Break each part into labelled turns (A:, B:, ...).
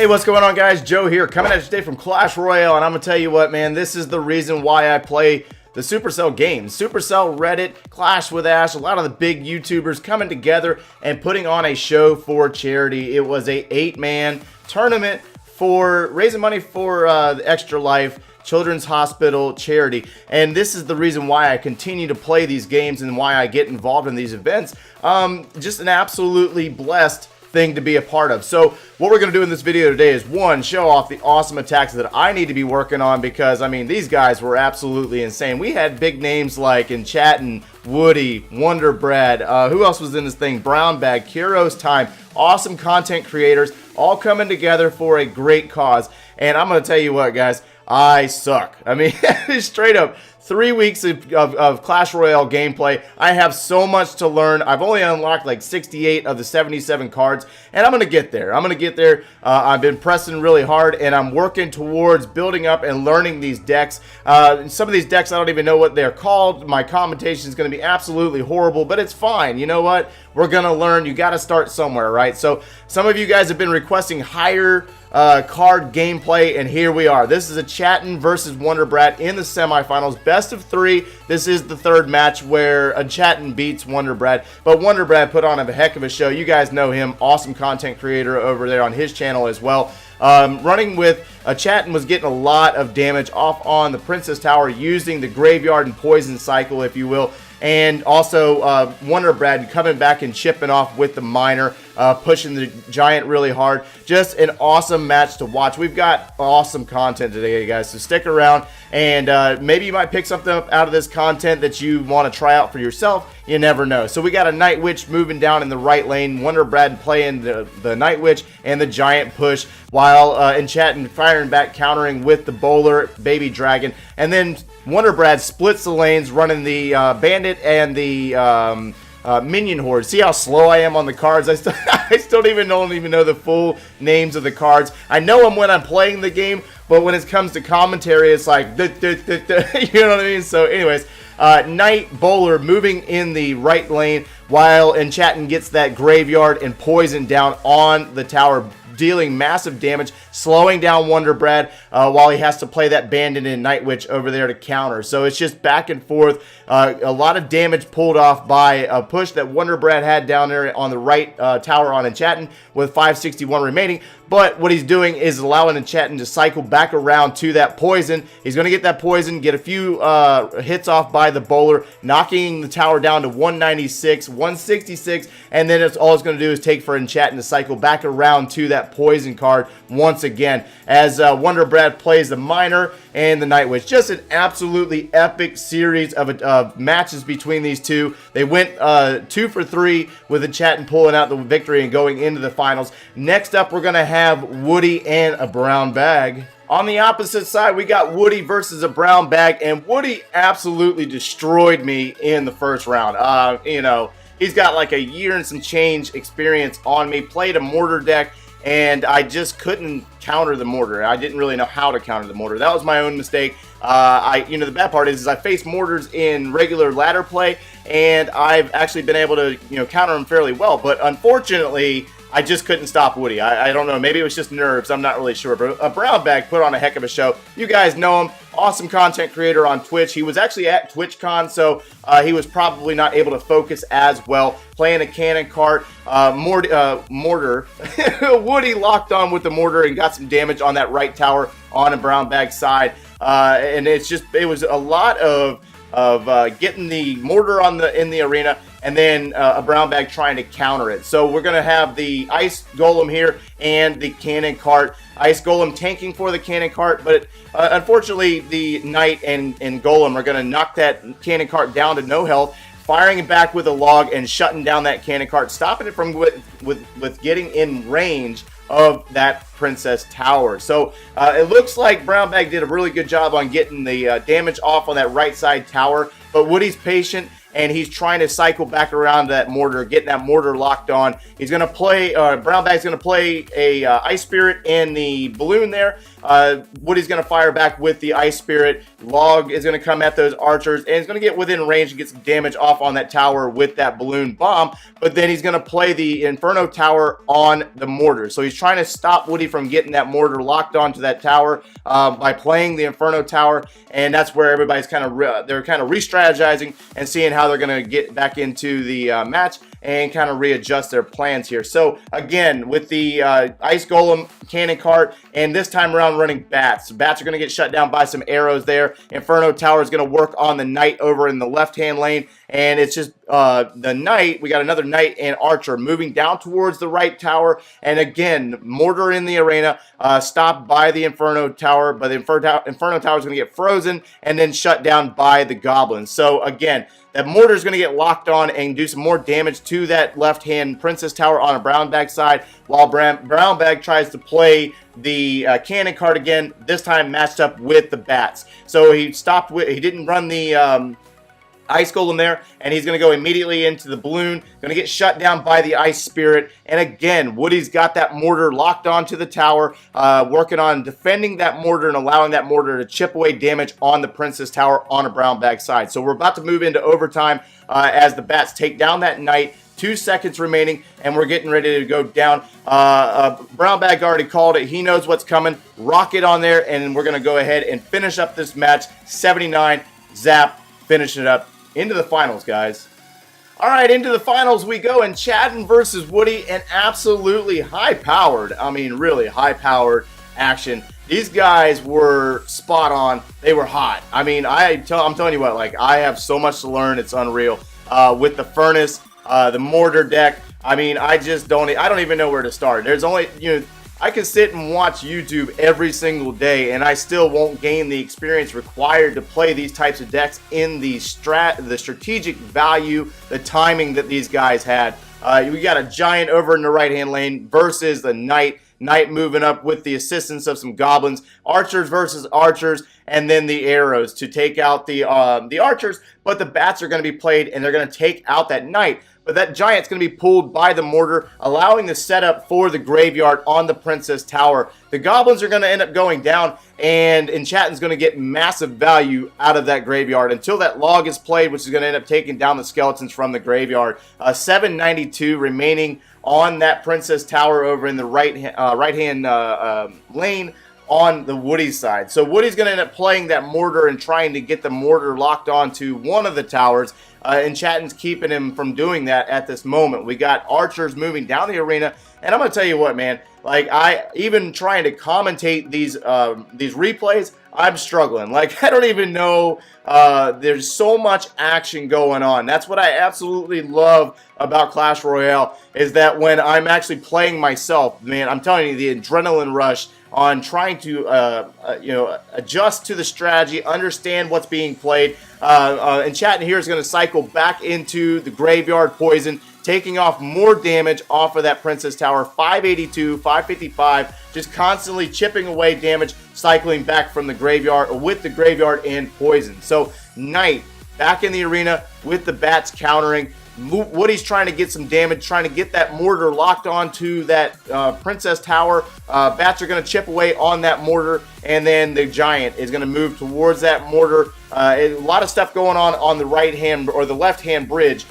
A: Hey, what's going on, guys? Joe here, coming at you today from Clash Royale, and I'm gonna tell you what, man, this is the reason why I play the Supercell games. Supercell, Reddit, Clash with Ash, a lot of the big YouTubers coming together and putting on a show for charity. It was a 8-man tournament for raising money for the Extra Life Children's Hospital charity, and this is the reason why I continue to play these games and why I get involved in these events. Just an absolutely blessed thing to be a part of. So what we're going to do in this video today is, one, show off the awesome attacks that I need to be working on, because I mean, these guys were absolutely insane. We had big names like Achatt and Woody, Wonder Brad, who else was in this thing? Brownbag, Kiro's Time, awesome content creators all coming together for a great cause. And I'm going to tell you what, guys, I suck. I mean, straight up, 3 weeks of Clash Royale gameplay. I have so much to learn. I've only unlocked like 68 of the 77 cards, and I'm going to get there. I'm going to get there. I've been pressing really hard, and I'm working towards building up and learning these decks. Some of these decks, I don't even know what they're called. My commentation is going to be absolutely horrible, but it's fine. You know what? We're going to learn. You got to start somewhere, right? So some of you guys have been requesting higher card gameplay, and here we are. This is Achatt versus Wonder Brad in the semifinals, best of 3. This is the third match where Achatt beats Wonder Brad, but Wonder Brad put on a heck of a show. You guys know him, awesome content creator over there on his channel as well. Running with Achatt was getting a lot of damage off on the Princess Tower using the graveyard and poison cycle, if you will. And also Wonder Brad coming back and chipping off with the miner, pushing the giant really hard. Just an awesome match to watch. We've got awesome content today, guys, so stick around, and maybe you might pick something up out of this content that you want to try out for yourself. You never know. So we got a Night Witch moving down in the right lane, Wonder Brad playing the Night Witch and the giant push, while Achatt firing back, countering with the bowler, Baby Dragon, and then Wonder Brad splits the lanes, running the Bandit and the Minion Horde. See how slow I am on the cards? I still don't even know the full names of the cards. I know them when I'm playing the game, but when it comes to commentary, it's like, you know what I mean? So anyways, Knight Bowler moving in the right lane, while Achatt gets that graveyard and poison down on the tower, dealing massive damage, slowing down Wonder Brad while he has to play that Bandit and Night Witch over there to counter. So it's just back and forth. A lot of damage pulled off by a push that Wonder Brad had down there on the right tower on Achatt with 561 remaining. But what he's doing is allowing Achatt to cycle back around to that poison. He's going to get that poison, get a few hits off by the bowler, knocking the tower down to 196, 166, and then all it's going to do is take for Achatt to cycle back around to that poison card once again, as Wonder Brad plays the miner and the Night Witch. Just an absolutely epic series of matches between these two. They went 2 for 3 with Achatt pulling out the victory and going into the finals. Next up, we're going to have Woody and a Brownbag. On the opposite side, we got Woody versus a Brownbag, and Woody absolutely destroyed me in the first round. You know, he's got like a year and some change experience on me, played a mortar deck, and I just couldn't counter the mortar. I didn't really know how to counter the mortar. That was my own mistake. You know, the bad part is I faced mortars in regular ladder play, and I've actually been able to, you know, counter them fairly well. But unfortunately, I just couldn't stop Woody. I don't know. Maybe it was just nerves. I'm not really sure. But a Brownbag put on a heck of a show. You guys know him. Awesome content creator on Twitch. He was actually at TwitchCon, so he was probably not able to focus as well. Playing a cannon cart. Mortar. Woody locked on with the mortar and got some damage on that right tower on a Brownbag side. And it was a lot of getting the mortar in the arena, and then a Brownbag trying to counter it. So we're going to have the Ice Golem here and the Cannon Cart. Ice Golem tanking for the Cannon Cart, but unfortunately the Knight and Golem are going to knock that Cannon Cart down to no health, firing it back with a log and shutting down that Cannon Cart, stopping it from with getting in range of that Princess Tower. So it looks like Brownbag did a really good job on getting the damage off on that right side tower, but Woody's patient, and he's trying to cycle back around to that mortar, getting that mortar locked on. He's going to play, Brownbag's going to play a Ice Spirit and the balloon there. Woody's going to fire back with the Ice Spirit. Log is going to come at those archers, and he's going to get within range and get some damage off on that tower with that balloon bomb, but then he's going to play the Inferno Tower on the mortar. So he's trying to stop Woody from getting that mortar locked onto that tower by playing the Inferno Tower, and that's where everybody's kind of they're kind of re-strategizing and seeing how they're going to get back into the match and kind of readjust their plans here. So again, with the Ice Golem cannon cart, and this time around running bats. Bats are going to get shut down by some arrows there. Inferno Tower is going to work on the knight over in the left-hand lane, and it's just the knight. We got another knight and archer moving down towards the right tower, and again, mortar in the arena, stopped by the Inferno Tower, but the Inferno Tower is going to get frozen and then shut down by the goblins. So again, that mortar is going to get locked on and do some more damage to that left-hand Princess Tower on a Brownbag side, while Brownbag tries to play the cannon cart again, this time matched up with the bats. So he didn't run the Ice Golem there, and he's going to go immediately into the balloon, going to get shut down by the Ice Spirit, and again, Woody's got that mortar locked onto the tower, working on defending that mortar and allowing that mortar to chip away damage on the Princess Tower on a Brownbag side. So we're about to move into overtime as the bats take down that knight. 2 seconds remaining, and we're getting ready to go down. Brownbag already called it. He knows what's coming. Rocket on there, and we're going to go ahead and finish up this match. 79, zap, finishing it up. Into the finals, guys. All right, into the finals we go, and Chadden versus Woody, and absolutely high-powered, I mean, really high-powered action. These guys were spot on. They were hot. I mean, I'm telling you what, like, I have so much to learn. It's unreal. With the furnace, the mortar deck, I mean, I don't even know where to start. There's only, I can sit and watch YouTube every single day, and I still won't gain the experience required to play these types of decks in the strategic value, the timing that these guys had. We got a giant over in the right-hand lane versus the knight. Knight moving up with the assistance of some goblins. Archers versus archers, and then the arrows to take out the archers. But the bats are going to be played, and they're going to take out that knight. But that giant's going to be pulled by the mortar, allowing the setup for the graveyard on the Princess Tower. The goblins are going to end up going down, and Chatten's going to get massive value out of that graveyard until that log is played, which is going to end up taking down the skeletons from the graveyard. 792 remaining on that Princess Tower over in the right-hand lane on the Woody side. So Woody's going to end up playing that mortar and trying to get the mortar locked onto one of the towers. And Chatten's keeping him from doing that at this moment. We got archers moving down the arena, and I'm gonna tell you what, man. Like, even trying to commentate these replays, I'm struggling. Like, I don't even know. There's so much action going on. That's what I absolutely love about Clash Royale, is that when I'm actually playing myself, man, I'm telling you, the adrenaline rush on trying to adjust to the strategy, understand what's being played. And Chatten here is going to cycle back into the graveyard poison, taking off more damage off of that Princess Tower. 582, 555, just constantly chipping away damage, cycling back from the graveyard, with the graveyard and poison. So Knight back in the arena with the bats countering. Woody's trying to get some damage, trying to get that mortar locked onto that Princess Tower. Bats are going to chip away on that mortar, and then the giant is going to move towards that mortar. A lot of stuff going on the right hand or the left hand bridge.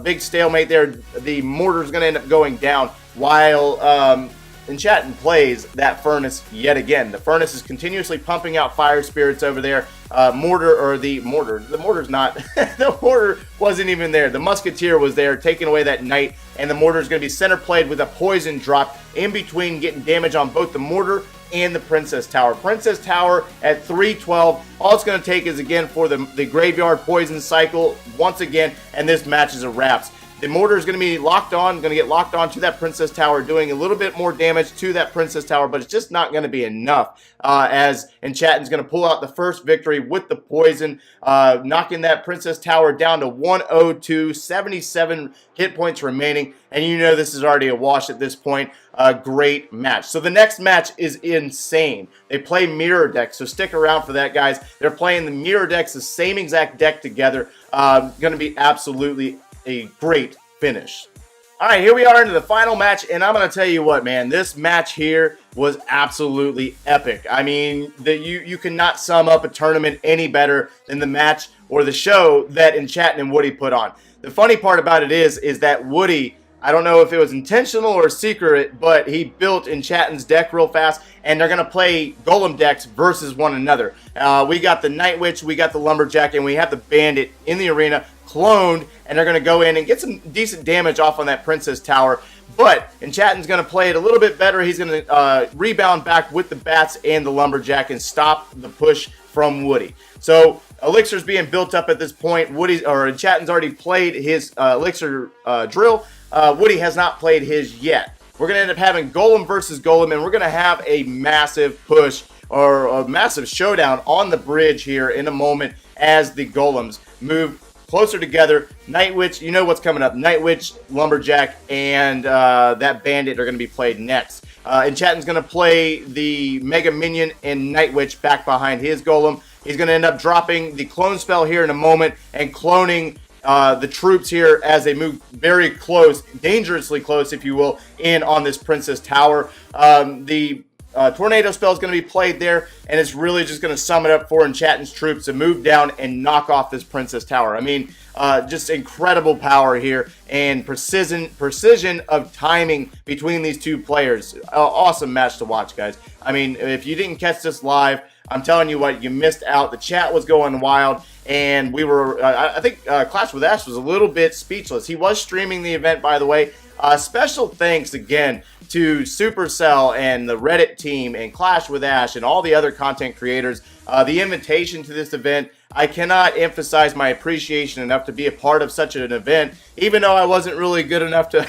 A: Big stalemate there. The mortar is going to end up going down while Chatten plays that furnace yet again. The furnace is continuously pumping out fire spirits over there. The mortar's not, the mortar wasn't even there. The musketeer was there, taking away that knight, and the mortar is going to be center played with a poison drop in between, getting damage on both the mortar and the Princess Tower. Princess Tower at 312. All it's going to take is, again, for the graveyard poison cycle once again, and this match is a wraps. The mortar is going to be locked on, going to get locked on to that Princess Tower, doing a little bit more damage to that Princess Tower, but it's just not going to be enough, as Achatt is going to pull out the first victory with the poison, knocking that Princess Tower down to 102, 77 hit points remaining, and you know this is already a wash at this point. A great match. So the next match is insane. They play mirror decks, so stick around for that, guys. They're playing the mirror decks, the same exact deck together. Going to be absolutely a great finish. All right, here we are into the final match, and I'm going to tell you what, man, this match here was absolutely epic. I mean, you cannot sum up a tournament any better than the match or the show that Achatt and Woody put on. The funny part about it is that Woody, I don't know if it was intentional or secret, but he built Achatt's deck real fast, and they're going to play Golem decks versus one another. We got the Night Witch, we got the Lumberjack, and we have the Bandit in the arena cloned, and they're going to go in and get some decent damage off on that Princess Tower. But Achatt's going to play it a little bit better. He's going to rebound back with the Bats and the Lumberjack and stop the push from Woody. So Elixir's being built up at this point. Achatt's already played his Elixir drill. Woody has not played his yet. We're going to end up having Golem versus Golem, and we're going to have a massive push or a massive showdown on the bridge here in a moment as the Golems move closer together. Night Witch, you know what's coming up. Night Witch, Lumberjack, and that Bandit are going to be played next. Achatt's going to play the Mega Minion and Night Witch back behind his Golem. He's going to end up dropping the clone spell here in a moment and cloning the troops here as they move very close, dangerously close, if you will, in on this Princess Tower. The Tornado spell is going to be played there, and it's really just going to sum it up for Achatt's troops to move down and knock off this Princess Tower. I mean, just incredible power here and precision of timing between these two players. Awesome match to watch, guys. I mean, if you didn't catch this live, I'm telling you what, you missed out. The chat was going wild, and we were, I think Clash with Ash was a little bit speechless. He was streaming the event, by the way. Special thanks again to Supercell and the Reddit team and Clash with Ash and all the other content creators. The invitation to this event, I cannot emphasize my appreciation enough to be a part of such an event, even though I wasn't really good enough to,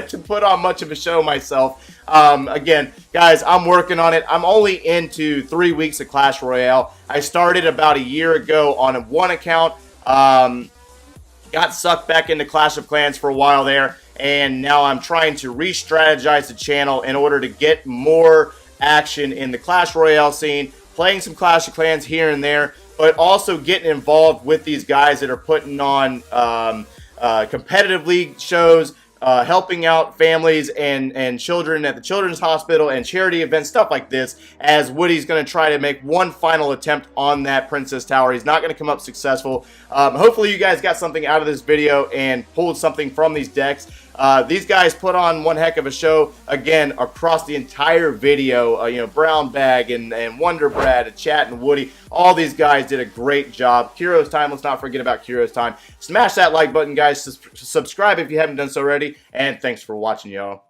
A: to put on much of a show myself. Again, guys, I'm working on it. I'm only into 3 weeks of Clash Royale. I started about a year ago on one account, got sucked back into Clash of Clans for a while there, and now I'm trying to re-strategize the channel in order to get more action in the Clash Royale scene, playing some Clash of Clans here and there, but also getting involved with these guys that are putting on competitive league shows, helping out families and children at the Children's Hospital and charity events, stuff like this, as Woody's going to try to make one final attempt on that Princess Tower. He's not going to come up successful. Hopefully you guys got something out of this video and pulled something from these decks. These guys put on one heck of a show, again, across the entire video. You know, Brownbag and Wonder Brad, Achatt and Woody, all these guys did a great job. Kuro's Time, let's not forget about Kuro's Time. Smash that like button, guys. Subscribe if you haven't done so already, and thanks for watching, y'all.